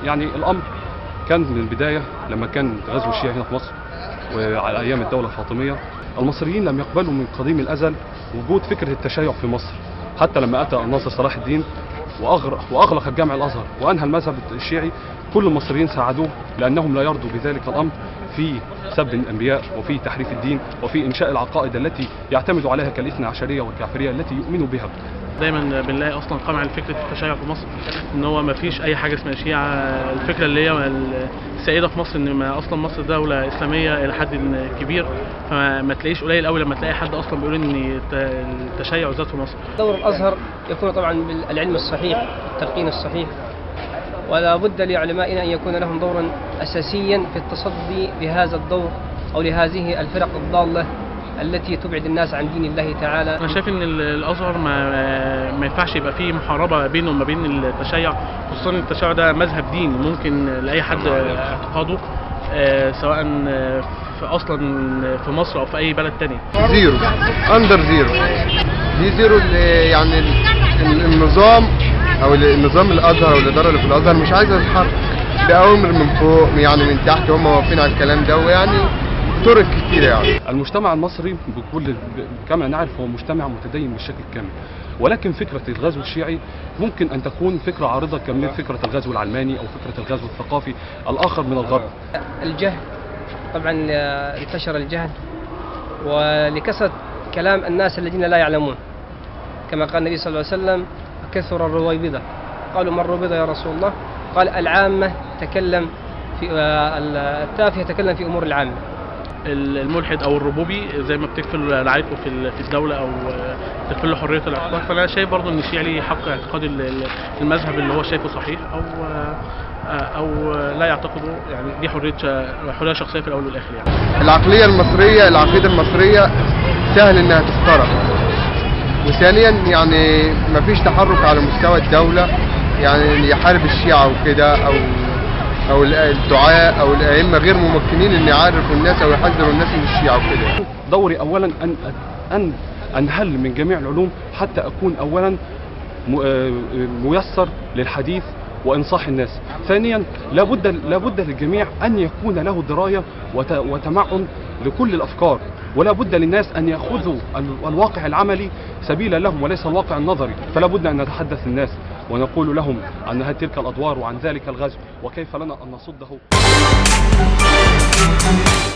يعني الأمر كان من البداية لما كان غزو الشيعي هنا في مصر وعلى أيام الدولة الفاطمية، المصريين لم يقبلوا من قديم الأزل وجود فكرة التشيع في مصر، حتى لما أتى الناصر صلاح الدين وأغلق الجامع الأزهر وأنهى المذهب الشيعي، كل المصريين ساعدوه لأنهم لا يرضوا بذلك الأمر في سب الأنبياء وفي تحريف الدين وفي إنشاء العقائد التي يعتمد عليها كالاثنى عشرية والكافرية التي يؤمنوا بها. دايما بنلاقي اصلا قمع لفكره التشيع في مصر، ان هو ما فيش اي حاجه اسمها شيعه. الفكره اللي هي السائده في مصر ان ما اصلا مصر دوله اسلاميه الى حد كبير، فما تلاقيش قليل قوي لما تلاقي حد اصلا بيقول ان التشيع زاد في مصر. دور الازهر يكون طبعا بالعلم الصحيح، التلقين الصحيح، ولا بد لعلمائنا ان يكون لهم دورا اساسيا في التصدي لهذا الدور او لهذه الفرق الضاله التي تبعد الناس عن دين الله تعالى. انا شايف ان الازهر ما ينفعش يبقى فيه محاربه بينه وما بين التشيع، خصوصا التشيع ده مذهب ديني ممكن لاي حد اعتقاده، سواء في اصلا في مصر او في اي بلد تاني. زيرو اندر زيرو، دي زيرو يعني النظام او النظام الازهر او الاداره اللي في الازهر مش عايزه تتحرك باوامر من فوق، يعني من تحت هم واقفين على الكلام ده، ويعني طرق كتير. يعني المجتمع المصري كما نعرف هو مجتمع متدين بالشكل الكامل، ولكن فكرة الغزو الشيعي ممكن أن تكون فكرة عارضة كمثل فكرة الغزو العلماني أو فكرة الغزو الثقافي الآخر من الغرب. الجهل طبعا انتشر الجهل، ولكثرة كلام الناس الذين لا يعلمون، كما قال النبي صلى الله عليه وسلم: كثر الرويبضة. قالوا: ما الرويبضة يا رسول الله؟ قال: العامة تكلم في التافه يتكلم في أمور العامة. الملحد او الربوبي زي ما بتكفل رعايته في الدوله او تكفل له حريه الاعتقاد، فانا شايف برضه ان الشيعي ليه حق اعتقاد المذهب اللي هو شايفه صحيح او لا يعتقده، يعني دي حريه شخصيه في الاول والاخر. يعني العقليه المصريه، العقيده المصريه سهل انها تخترق، وثانيا يعني ما فيش تحرك على مستوى الدوله يعني يحارب الشيعه وكده، او الدعاء او الائمه غير ممكنين ان يعرفوا الناس او يحذروا الناس من الشيعه وكده. دوري اولا ان انهل من جميع العلوم حتى اكون اولا ميسر للحديث وانصاح الناس. ثانيا لابد للجميع ان يكون له درايه وتمعن لكل الافكار، ولا بد للناس ان ياخذوا الواقع العملي سبيلا لهم وليس الواقع النظري. فلا بد ان نتحدث الناس ونقول لهم عن تلك الادوار وعن ذلك الغزو وكيف لنا ان نصده.